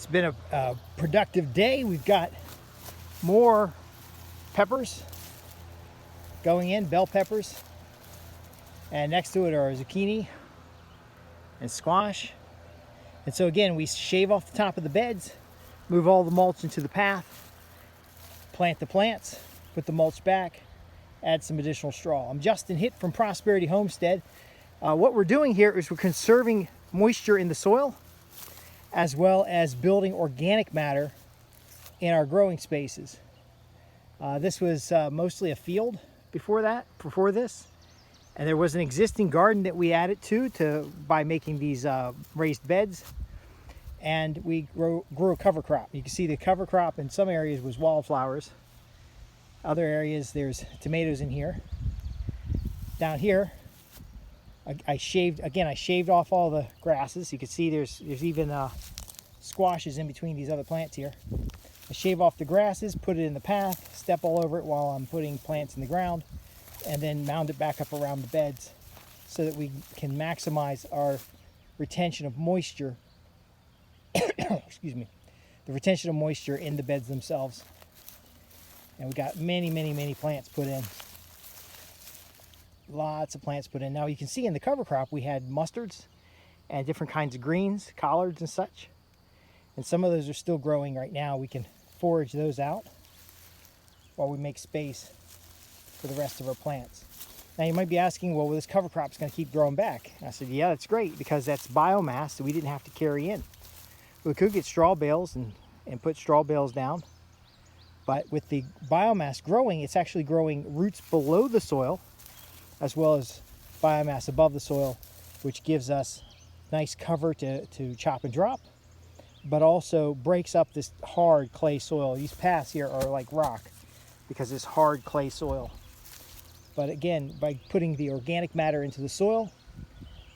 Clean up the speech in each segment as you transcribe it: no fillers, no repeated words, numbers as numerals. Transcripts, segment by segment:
It's been a productive day. We've got more peppers going in, bell peppers, and next to it are zucchini and squash. And so again, we shave off the top of the beds, move all the mulch into the path, plant the plants, put the mulch back, add some additional straw. I'm Justin Hitt from Prosperity Homestead. What we're doing here is we're conserving moisture in the soil, as well as building organic matter in our growing spaces. This was mostly a field before this, and there was an existing garden that we added to by making these raised beds, and we grew a cover crop. You can see the cover crop in some areas was wildflowers. Other areas there's tomatoes in here. Down here, I shaved off all the grasses. You can see there's even squashes in between these other plants here. I shave off the grasses, put it in the path, step all over it while I'm putting plants in the ground, and then mound it back up around the beds so that we can maximize our retention of moisture. Excuse me, the retention of moisture in the beds themselves. And we got many plants put in. Lots of plants put in. Now you can see in the cover crop we had mustards and different kinds of greens, collards and such. And some of those are still growing right now. We can forage those out while we make space for the rest of our plants. Now you might be asking, well, this cover crop is going to keep growing back. I said, yeah, that's great, because that's biomass that we didn't have to carry in. We could get straw bales and put straw bales down. But with the biomass growing, it's actually growing roots below the soil, as well as biomass above the soil, which gives us nice cover to chop and drop, but also breaks up this hard clay soil. These paths here are like rock because it's hard clay soil. But again, by putting the organic matter into the soil,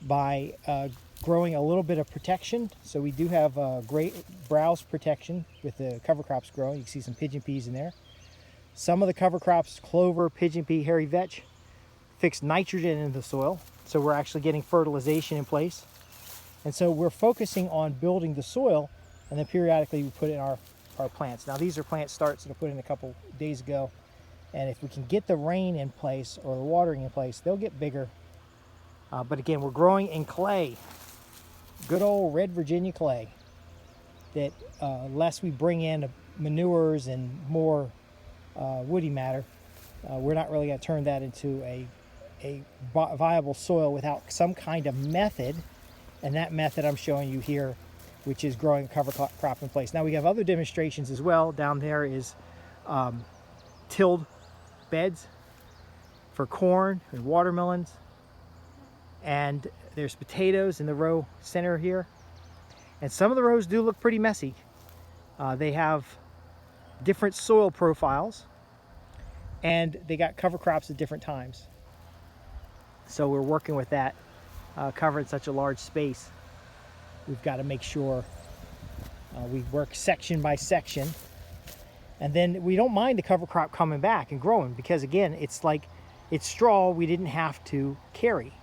by growing a little bit of protection, so we do have great browse protection with the cover crops growing. You can see some pigeon peas in there. Some of the cover crops, clover, pigeon pea, hairy vetch, fix nitrogen into the soil, so we're actually getting fertilization in place. And so we're focusing on building the soil, and then periodically we put in our plants. Now these are plant starts that I put in a couple days ago, and if we can get the rain in place or the watering in place, they'll get bigger. But again, we're growing in clay, good old red Virginia clay, that less we bring in manures and more woody matter, we're not really going to turn that into a viable soil without some kind of method. And that method I'm showing you here, which is growing a cover crop in place. Now we have other demonstrations as well. Down there is tilled beds for corn and watermelons. And there's potatoes in the row center here. And some of the rows do look pretty messy. They have different soil profiles, and they got cover crops at different times. So we're working with that, covering such a large space. We've got to make sure we work section by section. And then we don't mind the cover crop coming back and growing, because again, it's straw we didn't have to carry.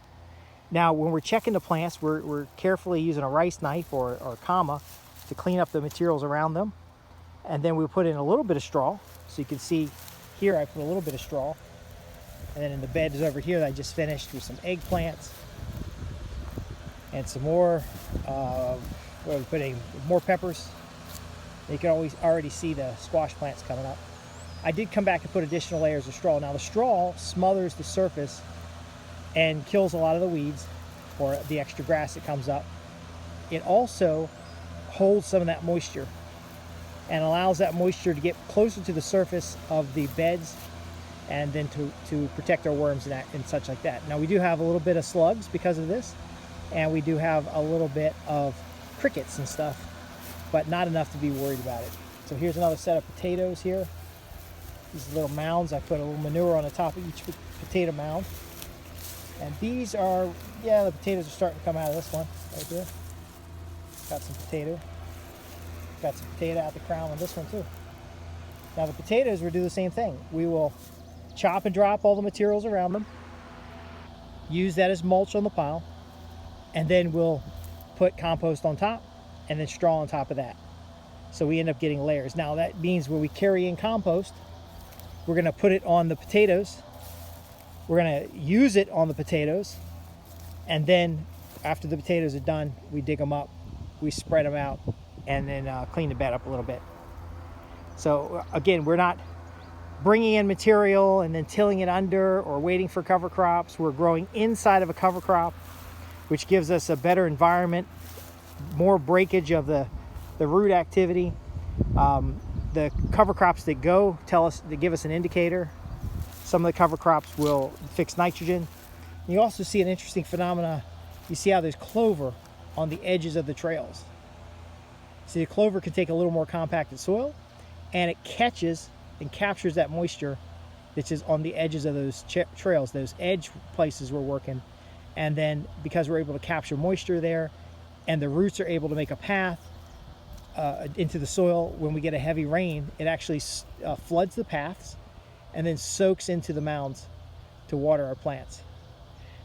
Now, when we're checking the plants, we're carefully using a rice knife or a comma to clean up the materials around them. And then we put in a little bit of straw. So you can see here I put a little bit of straw. And then in the beds over here that I just finished with some eggplants and some more, what are we putting? More peppers. You can already see the squash plants coming up. I did come back and put additional layers of straw. Now the straw smothers the surface and kills a lot of the weeds or the extra grass that comes up. It also holds some of that moisture and allows that moisture to get closer to the surface of the beds, and then to protect our worms and such like that. Now we do have a little bit of slugs because of this, and we do have a little bit of crickets and stuff, but not enough to be worried about it. So here's another set of potatoes here. These little mounds, I put a little manure on the top of each potato mound. And these are, yeah, the potatoes are starting to come out of this one right here. Got some potato. Got some potato out the crown on this one too. Now the potatoes, we'll do the same thing. We will chop and drop all the materials around them, use that as mulch on the pile, and then we'll put compost on top and then straw on top of that. So we end up getting layers. Now that means when we carry in compost, we're going to put it on the potatoes. We're going to use it on the potatoes. And then after the potatoes are done, we dig them up, we spread them out, and then clean the bed up a little bit. So again, we're not bringing in material and then tilling it under or waiting for cover crops. We're growing inside of a cover crop, which gives us a better environment, more breakage of the root activity. The cover crops that go they give us an indicator. Some of the cover crops will fix nitrogen. You also see an interesting phenomena. You see how there's clover on the edges of the trails. See, the clover can take a little more compacted soil, and it catches and captures that moisture that's just on the edges of those trails, those edge places we're working. And then because we're able to capture moisture there, and the roots are able to make a path into the soil, when we get a heavy rain, it actually floods the paths and then soaks into the mounds to water our plants.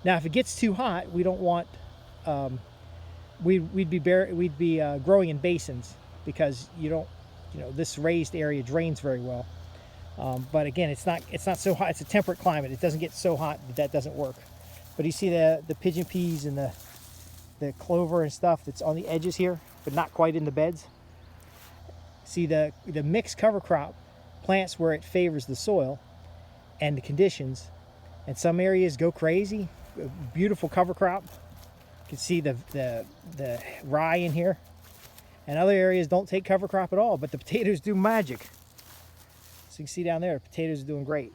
Now, if it gets too hot, we don't want, we'd be growing in basins, because this raised area drains very well. But again, it's not so hot. It's a temperate climate. It doesn't get so hot that doesn't work. But you see the pigeon peas and the clover and stuff that's on the edges here, but not quite in the beds. See, the mixed cover crop plants where it favors the soil and the conditions, and some areas go crazy. Beautiful cover crop. You can see the rye in here, and other areas don't take cover crop at all, but the potatoes do magic. So you can see down there, the potatoes are doing great.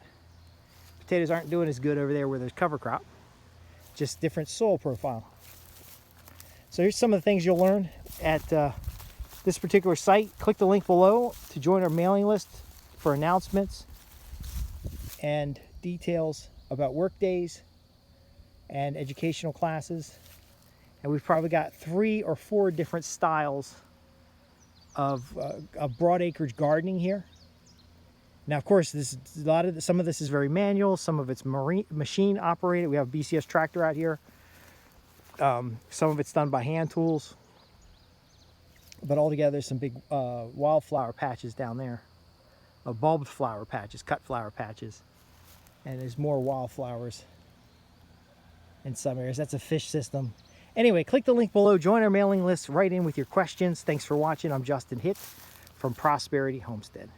Potatoes aren't doing as good over there where there's cover crop, just different soil profile. So here's some of the things you'll learn at this particular site. Click the link below to join our mailing list for announcements and details about work days and educational classes. And we've probably got 3 or 4 different styles of broad acreage gardening here. Now, of course, some of this is very manual, some of it's machine operated. We have a BCS tractor out here. Some of it's done by hand tools. But altogether, there's some big wildflower patches down there, bulbed flower patches, cut flower patches, and there's more wildflowers in some areas. That's a fish system. Anyway, click the link below, join our mailing list, write in with your questions. Thanks for watching. I'm Justin Hitt from Prosperity Homestead.